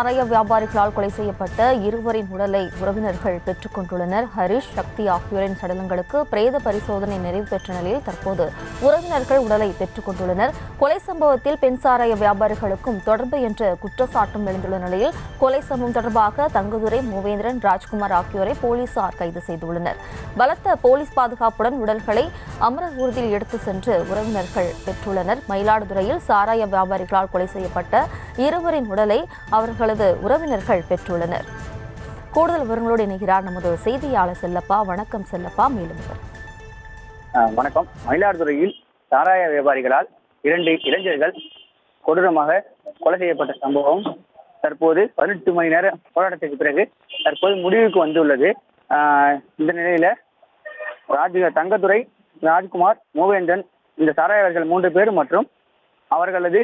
சாராய வியாபாரிகளால் கொலை செய்யப்பட்ட இருவரின் உடலை உறவினர்கள் பெற்றுக் கொண்டுள்ளனர். ஹரிஷ், சக்தி ஆகியோரின் சடலங்களுக்கு பிரேத பரிசோதனை நிறைவு பெற்ற நிலையில் தற்போது உறவினர்கள் உடலை பெற்றுக் கொண்டுள்ளனர். கொலை சம்பவத்தில் பெண் சாராய வியாபாரிகளுக்கும் தொடர்பு என்ற குற்றச்சாட்டும் எழுந்துள்ள நிலையில் கொலை சம்பவம் தொடர்பாக தங்கதுரை, மூவேந்திரன், ராஜ்குமார் ஆகியோரை போலீசார் கைது செய்துள்ளனர். பலத்த போலீஸ் பாதுகாப்புடன் உடல்களை அமரர் ஊர்தியில் எடுத்து சென்று உறவினர்கள் பெற்றுள்ளனர். மயிலாடுதுறையில் சாராய வியாபாரிகளால் கொலை செய்யப்பட்ட இருவரின் உடலை அவர்களது உறவினர்கள் பெற்றுள்ளனர். கூடுதல் விவரங்களோடு இணைகிறார் நமது செய்தியாளர் செல்லப்பா. வணக்கம் செல்லப்பா. மேலும் வணக்கம். மயிலாடுதுறையில் சாராய வியாபாரிகளால் 2 இளைஞர்கள் கொடூரமாக கொலை செய்யப்பட்ட சம்பவம் தற்போது 18 மணி நேர போராட்டத்திற்கு பிறகு தற்போது முடிவுக்கு வந்துள்ளது. இந்த நிலையில தங்கதுரை, ராஜ்குமார், மூவேந்தன் இந்த சாராயவர்கள் 3 பேர் மற்றும் அவர்களது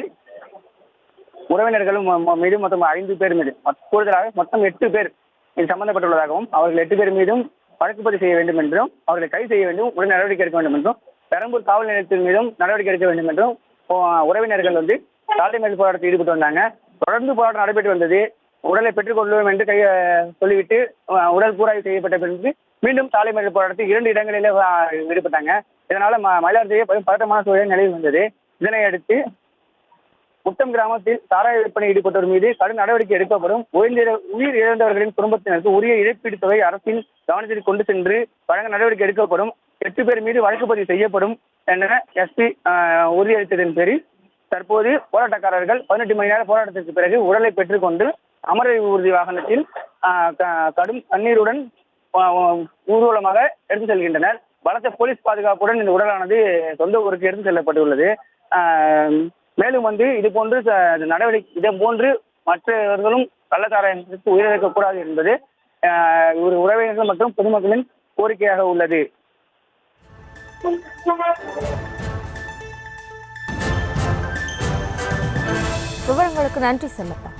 உறவினர்களும் மீது மொத்தம் 5 பேர் மீது கூடுதலாக மொத்தம் 8 பேர் இது சம்பந்தப்பட்டுள்ளதாகவும் அவர்கள் 8 பேர் மீதும் வழக்கு பதிவு செய்ய வேண்டும் என்றும் அவர்களை கைது செய்ய வேண்டும், உடனே நடவடிக்கை எடுக்க வேண்டும் என்றும் பெரம்பூர் காவல் நிலையத்தின் மீதும் நடவடிக்கை எடுக்க வேண்டும் என்றும் உறவினர்கள் சாலை மேல் போராட்டத்தில் ஈடுபட்டு வந்தாங்க. தொடர்ந்து போராட்டம் நடைபெற்று வந்தது. உடலை பெற்றுக் கொள்வோம் என்று சொல்லிவிட்டு உடல் கூராய்வு செய்யப்பட்ட பிறகு மீண்டும் சாலை மேல் போராட்டத்தில் 2 இடங்களில் ஈடுபட்டாங்க. இதனால மயிலாடுதுறையை பதட்டமான சூழல் நிலையில் வந்தது. இதனை அடுத்து முட்டம் கிராமத்தில் சாராய விற்பனை ஈடுபட்டோர் மீது கடும் நடவடிக்கை எடுக்கப்படும், உயிர் இழந்தவர்களின் குடும்பத்தினருக்கு உரிய இழப்பீடு தொகை அரசின் கவனத்தில் கொண்டு சென்று வழங்க நடவடிக்கை எடுக்கப்படும், 8 பேர் மீது வழக்கு பதிவு செய்யப்படும் என எஸ்பி உறுதியளித்ததன் பேரில் தற்போது போராட்டக்காரர்கள் 18 மணி நேர போராட்டத்திற்கு பிறகு உடலை பெற்றுக்கொண்டு அமரர் ஊர்தி வாகனத்தில் கடும் கண்ணீருடன் ஊர்வலமாக எடுத்து செல்கின்றனர். பலத்த போலீஸ் பாதுகாப்புடன் இந்த உடலானது சொந்த ஊருக்கு எடுத்து செல்லப்பட்டுள்ளது. மேலும் இது போன்று நடவடிக்கை போன்று மற்றவர்களும் கள்ளச்சாராயத்திற்கு உயிரிழக்கக்கூடாது என்பது உறவினர்கள் மற்றும் பொதுமக்களின் கோரிக்கையாக உள்ளது. விவரங்களுக்கு நன்றி செல்லப்பா.